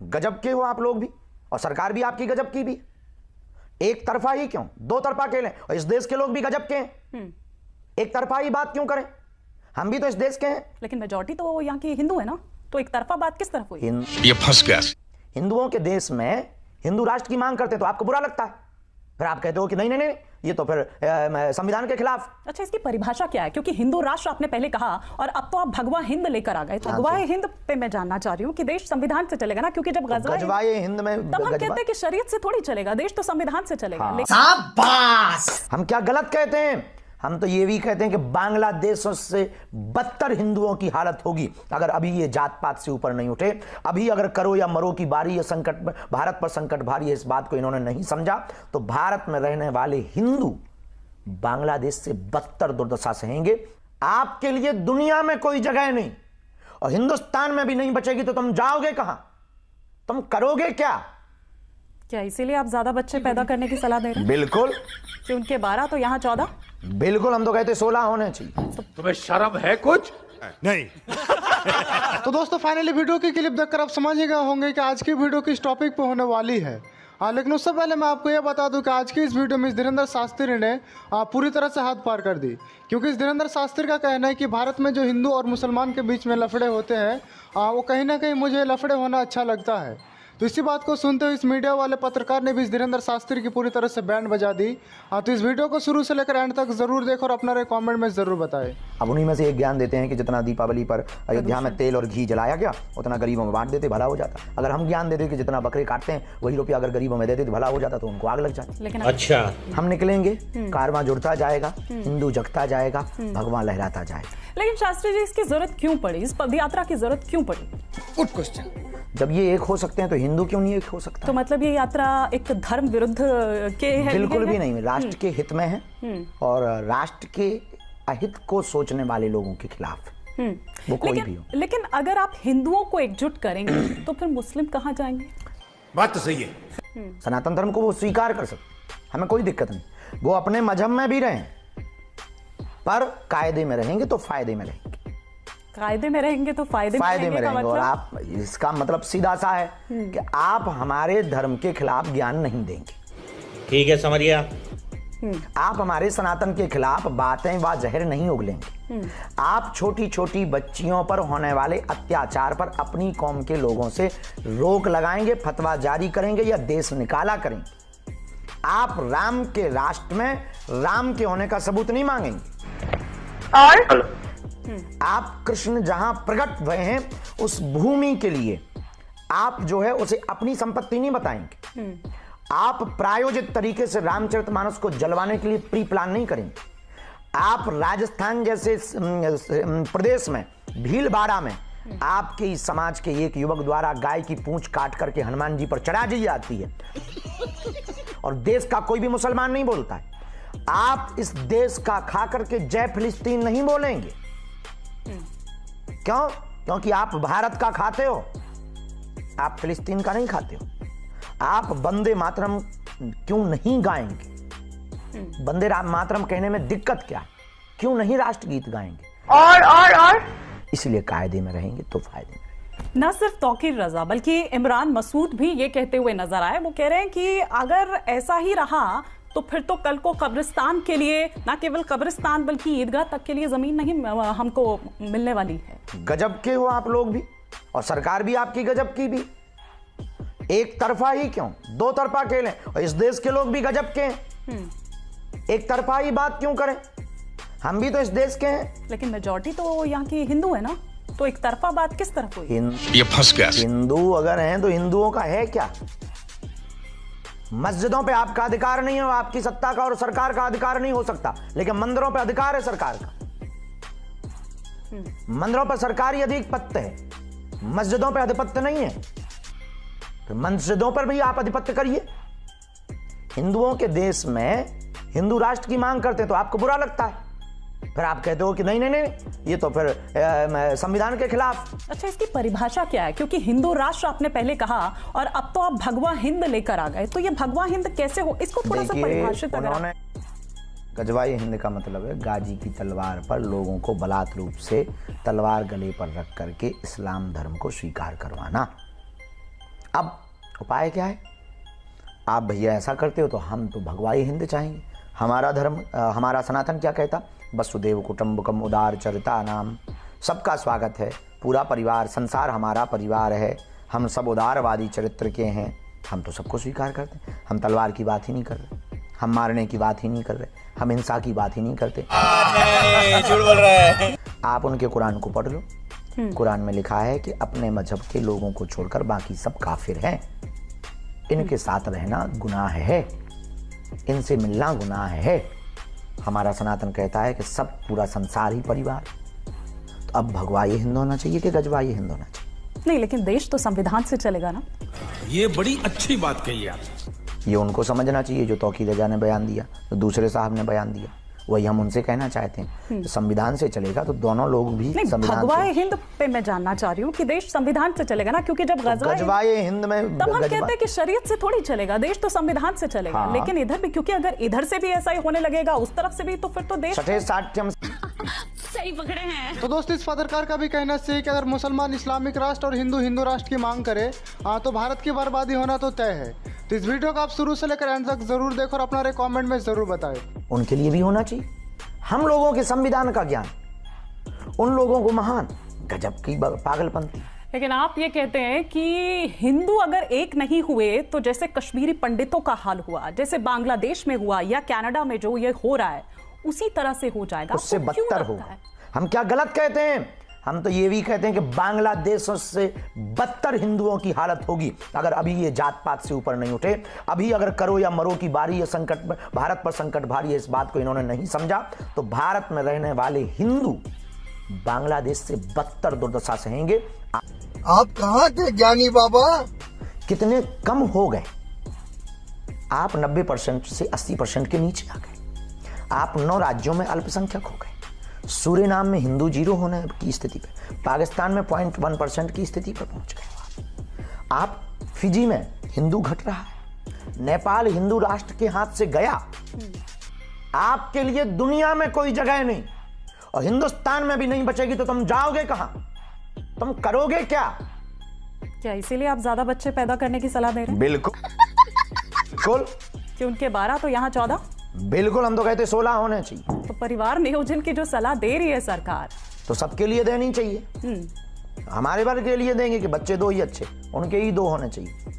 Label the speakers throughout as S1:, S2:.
S1: गजब के हो आप लोग भी, और सरकार भी आपकी गजब की भी। एक तरफा ही क्यों, दो तरफा खेलें। और इस देश के लोग भी गजब के हैं, एक तरफा ही बात क्यों करें। हम भी तो इस देश के हैं।
S2: लेकिन मेजॉरिटी तो यहाँ की हिंदू है ना, तो एक तरफा बात किस तरफ हुई?
S3: ये फंस गया।
S1: हिंदुओं के देश में हिंदू राष्ट्र की मांग करते तो आपको बुरा लगता है, फिर आप कहते हो कि नहीं नहीं नहीं ये तो फिर संविधान के खिलाफ।
S2: अच्छा, इसकी परिभाषा क्या है? क्योंकि हिंदू राष्ट्र आपने पहले कहा और अब तो आप भगवा हिंद लेकर आ गए। तो भगवा हिंद पे मैं जानना चाह रही हूँ कि देश संविधान से चलेगा ना, क्योंकि जब
S1: गजवाए हिंद में
S2: तब हम कहते हैं कि शरीयत से थोड़ी चलेगा, देश तो संविधान से चलेगा।
S1: शाबाश। हम क्या गलत कहते हैं? हम तो ये भी कहते हैं कि बांग्लादेश से बदतर हिंदुओं की हालत होगी अगर अभी ये जात पात से ऊपर नहीं उठे। अभी अगर करो या मरो की बारी, ये संकट, भारत पर संकट भारी है, इस बात को इन्होंने नहीं समझा तो भारत में रहने वाले हिंदू बांग्लादेश से बदतर दुर्दशा सहेंगे। आपके लिए दुनिया में कोई जगह नहीं और हिंदुस्तान में भी नहीं बचेगी तो तुम जाओगे कहां, तुम करोगे क्या?
S2: क्या इसीलिए आप ज्यादा बच्चे पैदा करने की सलाह दे रहे हैं?
S1: बिल्कुल,
S2: कि उनके 12 तो यहाँ 14।
S1: बिल्कुल, हम तो कहते 16 होने चाहिए।
S3: तुम्हें शर्म है कुछ?
S4: नहीं। तो दोस्तों फाइनली वीडियो की क्लिप देखकर आप समझ ही गए होंगे कि आज की वीडियो किस टॉपिक पे होने वाली है। लेकिन उससे पहले मैं आपको यह बता दूं कि आज की इस वीडियो में इस धीरेन्द्र शास्त्री ने पूरी तरह से हाथ पार कर दी, क्योंकि इस धीरेन्द्र शास्त्री का कहना है कि भारत में जो हिंदू और मुसलमान के बीच में लफड़े होते हैं वो कहीं ना कहीं मुझे लफड़े होना अच्छा लगता है। तो इसी बात को सुनते हुए इस मीडिया वाले पत्रकार ने भी इस धीरेन्द्र शास्त्री की पूरी तरह से बैंड बजा दी। तो इस वीडियो को शुरू से लेकर एंड तक जरूर देखो और अपना कमेंट में जरूर बताएं।
S1: अब उन्हीं में से एक ज्ञान देते हैं कि जितना दीपावली पर अयोध्या में तेल और घी जलाया गया उतना गरीबों में बांट देते, भला हो जाता। अगर हम ज्ञान देते कि जितना बकरे काटते हैं वही रुपया अगर गरीबों में देते तो भला हो जाता, तो उनको आग लग जाती।
S2: लेकिन
S3: अच्छा,
S1: हम निकलेंगे, कारवां जुड़ता जाएगा, हिंदू जगता जाएगा, भगवान लहराता जाएगा।
S2: लेकिन शास्त्री जी, इसकी जरूरत क्यों पड़ी? इस पदयात्रा की जरूरत क्यों पड़ी?
S4: Good question.
S1: जब ये एक हो सकते हैं तो हिंदू क्यों नहीं एक हो सकता?
S2: तो मतलब ये यात्रा एक धर्म विरुद्ध के है?
S1: बिल्कुल भी नहीं, राष्ट्र के हित में है और राष्ट्र के अहित को सोचने वाले लोगों के खिलाफ वो कोई भी हो।
S2: लेकिन अगर आप हिंदुओं को एकजुट करेंगे तो फिर मुस्लिम कहाँ जाएंगे?
S3: बात तो सही है।
S1: सनातन धर्म को वो स्वीकार कर सकते, हमें कोई दिक्कत नहीं, वो अपने मजहब में भी रहें पर कायदे में रहेंगे तो फायदे में रहेंगे।
S2: कायदे में रहेंगे तो फायदे में रहेंगे
S1: मतलब? और आप, इसका मतलब सीधा सा है कि आप हमारे धर्म के खिलाफ ज्ञान नहीं देंगे।
S3: ठीक है, समझ गया।
S1: आप हमारे सनातन के खिलाफ बातें व जहर नहीं उगलेंगे। आप छोटी छोटी बच्चियों पर होने वाले अत्याचार पर अपनी कौम के लोगों से रोक लगाएंगे, फतवा जारी करेंगे या देश निकाला करेंगे। आप राम के राष्ट्र में राम के होने का सबूत नहीं मांगेंगे और आप कृष्ण जहां प्रकट हुए हैं उस भूमि के लिए आप जो है उसे अपनी संपत्ति नहीं बताएंगे। आप प्रायोजित तरीके से रामचरितमानस को जलवाने के लिए प्री प्लान नहीं करेंगे। आप राजस्थान जैसे प्रदेश में भीलवाड़ा में आपके इस समाज के एक युवक द्वारा गाय की पूंछ काट करके हनुमान जी पर चढ़ा दी जाती है और देश का कोई भी मुसलमान नहीं बोलता है। आप इस देश का खा करके जय फिलिस्तीन नहीं बोलेंगे। क्यों? क्योंकि आप भारत का खाते हो, आप फिलिस्तीन का नहीं खाते हो। आप वंदे मातरम क्यों नहीं गाएंगे? वंदे मातरम कहने में दिक्कत क्या है? क्यों नहीं राष्ट्रगीत गाएंगे? और इसलिए कायदे में रहेंगे तो फायदे में रहेंगे।
S2: न सिर्फ तौकीर रजा बल्कि इमरान मसूद भी ये कहते हुए नजर आए। वो कह रहे हैं कि अगर ऐसा ही रहा तो फिर तो कल को कब्रिस्तान के लिए, ना केवल कब्रिस्तान बल्कि ईदगाह तक के लिए जमीन नहीं हमको मिलने वाली है।
S1: गजब के हो आप लोग भी, और सरकार भी आपकी गजब की भी। एक तरफा ही क्यों, दो तरफा खेलें। और इस देश के लोग भी गजब के हैं, एक तरफा ही बात क्यों करें? हम भी तो इस देश के हैं।
S2: लेकिन मेजॉरिटी तो यहाँ की हिंदू है ना, तो एक तरफा बात किस तरफ हुई?
S3: ये फंस गया।
S1: हिंदू अगर हैं तो हिंदुओं का है क्या? मस्जिदों पे आपका अधिकार नहीं है, आपकी सत्ता का और सरकार का अधिकार नहीं हो सकता, लेकिन मंदिरों पे अधिकार है सरकार का। मंदिरों पर सरकारी अधिपत्य है, मस्जिदों पे अधिपत्य नहीं है, तो मस्जिदों पर भी आप अधिपत्य करिए। हिंदुओं के देश में हिंदू राष्ट्र की मांग करते हैं तो आपको बुरा लगता है, फिर आप कहते हो कि नहीं नहीं नहीं ये तो फिर संविधान के खिलाफ।
S2: अच्छा, इसकी परिभाषा क्या है? क्योंकि हिंदू राष्ट्र आपने पहले कहा और अब तो आप भगवा हिंद लेकर आ गए, तो ये भगवा हिंद कैसे हो? इसको थोड़ा सा परिभाषित
S1: उन्होंने गजवाए हिंद का मतलब है गाजी की तलवार पर लोगों को बलात् रूप से तलवार गले पर रख करके इस्लाम धर्म को स्वीकार करवाना। अब उपाय क्या है? आप भैया ऐसा करते हो तो हम तो भगवाई हिंद चाहेंगे। हमारा धर्म, हमारा सनातन क्या कहता? वसुदेव कुटुंबकम उदार चरिता नाम, सबका स्वागत है, पूरा परिवार, संसार हमारा परिवार है, हम सब उदारवादी चरित्र के हैं। हम तो सबको स्वीकार करते हैं। हम तलवार की बात ही नहीं कर रहे, हम मारने की बात ही नहीं कर रहे, हम हिंसा की बात ही नहीं करते।
S5: झूठ बोल रहा है।
S1: आप उनके कुरान को पढ़ लो। कुरान में लिखा है कि अपने मजहब के लोगों को छोड़कर बाकी सब काफिर हैं, इनके साथ रहना गुनाह है, इनसे मिलना गुनाह है। हमारा सनातन कहता है कि सब पूरा संसार ही परिवार। तो अब भगवाई हिंद होना चाहिए कि गजवाई हिंद होना चाहिए?
S2: नहीं, लेकिन देश तो संविधान से चलेगा ना।
S3: ये बड़ी अच्छी बात कही आप।
S1: ये उनको समझना चाहिए जो तौकीर रजा ने बयान दिया, तो दूसरे साहब ने बयान दिया, वही हम उनसे कहना चाहते हैं। तो संविधान से चलेगा तो दोनों लोग भी संविधान।
S2: भगवाए हिंद पे मैं जानना चाह रही हूँ कि देश संविधान से चलेगा ना, क्योंकि जब
S1: गजवाए हिंद में
S2: तब हम कहते हैं कि शरीयत से थोड़ी चलेगा, देश तो संविधान से चलेगा।
S1: हाँ।
S2: लेकिन इधर भी, क्योंकि अगर इधर से भी ऐसा ही होने लगेगा उस तरफ से भी, तो फिर तो देश
S6: सही पकड़े हैं।
S4: तो दोस्तों, इस पत्रकार का भी कहना चाहिए कि अगर मुसलमान इस्लामिक राष्ट्र और हिंदू हिंदू राष्ट्र की मांग करे तो भारत की बर्बादी होना तो तय है। तो इस वीडियो को आप शुरू से लेकर एंड तक जरूर देखो और अपना राय कमेंट में जरूर बताएं।
S1: उनके लिए भी होना चाहिए। हम लोगों के संविधान का ज्ञान, उन लोगों को महान, गजब की पागलपंती।
S2: लेकिन आप ये कहते हैं कि हिंदू अगर एक नहीं हुए तो जैसे कश्मीरी पंडितों का हाल हुआ, जैसे बांग्लादेश में हुआ या कनाडा में जो ये हो रहा है, उसी तरह से हो जाएगा,
S1: उससे
S2: आपको क्यों
S1: बदतर
S2: लगता
S1: होगा।
S2: है?
S1: हम क्या गलत कहते हैं? हम तो ये भी कहते हैं कि बांग्लादेश से बदतर हिंदुओं की हालत होगी अगर अभी ये जात पात से ऊपर नहीं उठे। अभी अगर करो या मरो की बारी, ये संकट, भारत पर संकट भारी है, इस बात को इन्होंने नहीं समझा, तो भारत में रहने वाले हिंदू बांग्लादेश से बदतर दुर्दशा सहेंगे।
S5: आप कहाँ थे ज्ञानी बाबा?
S1: कितने कम हो गए आप? 90% से 80% के नीचे आ गए आप। 9 राज्यों में अल्पसंख्यक हो गए। सूरीनाम में हिंदू 0 होने की स्थिति पे, पाकिस्तान में 0.1% की स्थिति पर पहुंच गए आप। फिजी में हिंदू घट रहा है। नेपाल हिंदू राष्ट्र के हाथ से गया। आपके लिए दुनिया में कोई जगह नहीं और हिंदुस्तान में भी नहीं बचेगी, तो तुम जाओगे कहां? तुम करोगे क्या?
S2: क्या इसीलिए आप ज्यादा बच्चे पैदा करने की सलाह दे रहे हैं?
S1: बिल्कुल
S2: कि उनके 12 तो यहाँ 14।
S1: बिल्कुल, हम तो कहते 16 होने चाहिए।
S2: तो परिवार नियोजन की जो सलाह दे रही है सरकार,
S1: तो सबके लिए देनी चाहिए। हमारे वर्ग के लिए देंगे कि बच्चे 2 ही अच्छे, उनके ही 2 होने चाहिए।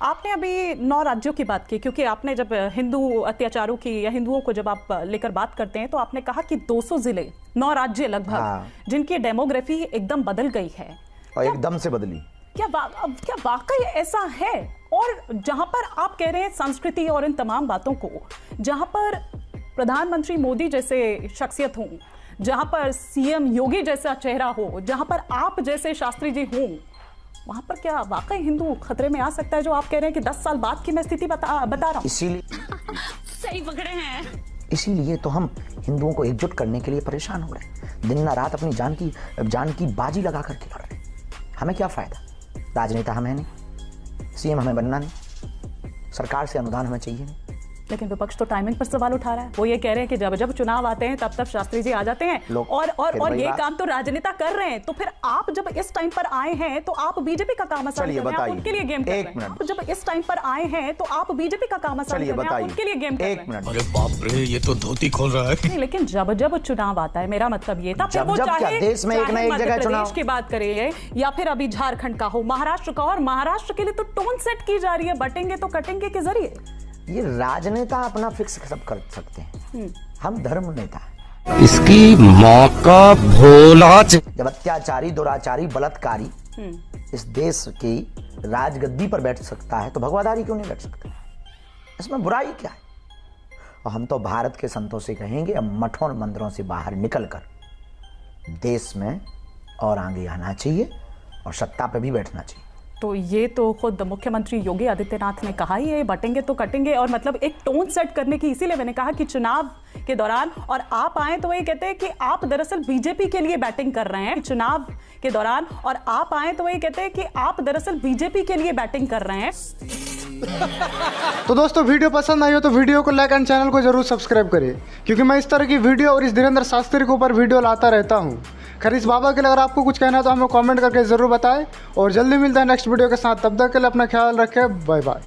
S2: आपने अभी 9 राज्यों की बात की, क्योंकि आपने जब हिंदू अत्याचारों की या हिंदुओं को जब आप लेकर बात करते हैं तो आपने कहा कि 200 जिले, 9 राज्य लगभग,
S1: हाँ।
S2: जिनकी डेमोग्राफी एकदम बदल गई है।
S1: और एकदम से बदली।
S2: क्या वाकई ऐसा है? और जहां पर आप कह रहे हैं संस्कृति और इन तमाम बातों को, जहां पर प्रधानमंत्री मोदी जैसे शख्सियत हों, जहां पर सीएम योगी जैसा चेहरा हो, जहां पर आप जैसे शास्त्री जी हों, वहां पर क्या वाकई हिंदू खतरे में आ सकता है? जो आप कह रहे हैं कि 10 साल बाद की मैं स्थिति बता रहा हूं।
S6: सही पकड़े हैं।
S1: इसीलिए तो हम हिंदुओं को एकजुट करने के लिए परेशान हो रहे हैं। दिन रात अपनी जान की बाजी लगा करके लड़ रहे हैं। हमें क्या फायदा? राजनेता हम है नहीं, सीएम हमें बनना नहीं, सरकार से अनुदान हमें चाहिए नहीं।
S2: लेकिन विपक्ष तो टाइमिंग पर सवाल उठा रहा है। वो ये कह रहे हैं कि जब जब चुनाव आते हैं तब शास्त्री जी आ जाते हैं और ये काम तो राजनेता कर रहे हैं। तो फिर आप जब इस टाइम पर आए हैं तो आप बीजेपी का काम आसान कर रहे हैं, आप उनके लिए गेम कर रहे हैं। आप जब इस टाइम पर आए हैं तो आप बीजेपी का काम आसान कर रहे हैं, आप उनके लिए गेम कर रहे हैं।
S3: अरे बाप रे, ये तो धोती खोल रहा है।
S2: नहीं, लेकिन जब जब चुनाव आता है, मेरा मतलब ये था, फिर वो चाहे
S1: देश में एक ना एक जगह चुनाव
S2: की बात करिए या फिर अभी झारखंड का हो, महाराष्ट्र का, और महाराष्ट्र के लिए तो टोन सेट की जा रही है, बटेंगे तो कटेंगे के जरिए।
S1: ये राजनेता अपना फिक्स सब कर सकते हैं, हम धर्म नेता हैं।
S5: इसकी माँ का भोला।
S1: जब अत्याचारी, दुराचारी, बलात्कारी इस देश की राजगद्दी पर बैठ सकता है तो भगवाधारी क्यों नहीं बैठ सकता? इसमें बुराई क्या है? और हम तो भारत के संतों से कहेंगे, अब मठों मंदिरों से बाहर निकलकर देश में और आगे आना चाहिए और सत्ता पे भी बैठना चाहिए।
S2: तो ये तो खुद मुख्यमंत्री योगी आदित्यनाथ ने कहा ही है, बटेंगे तो कटेंगे, और मतलब एक टोन सेट करने की, इसीलिए मैंने कहा कि चुनाव के दौरान और आप आए तो ये कहते हैं कि आप दरअसल बीजेपी के लिए बैटिंग कर रहे हैं। चुनाव के दौरान और आप आए तो ये कहते हैं कि आप दरअसल बीजेपी के लिए बैटिंग कर रहे हैं।
S4: तो दोस्तों, वीडियो पसंद आई हो तो वीडियो को लाइक एंड चैनल को जरूर सब्सक्राइब करें, क्योंकि मैं इस तरह की वीडियो और इस धीरेंद्र शास्त्री के ऊपर वीडियो लाता रहता हूँ। खैर इस बाबा के लिए अगर आपको कुछ कहना है तो हमें कमेंट करके ज़रूर बताएं और जल्दी मिलता है नेक्स्ट वीडियो के साथ। तब तक के लिए अपना ख्याल रखें। Bye bye.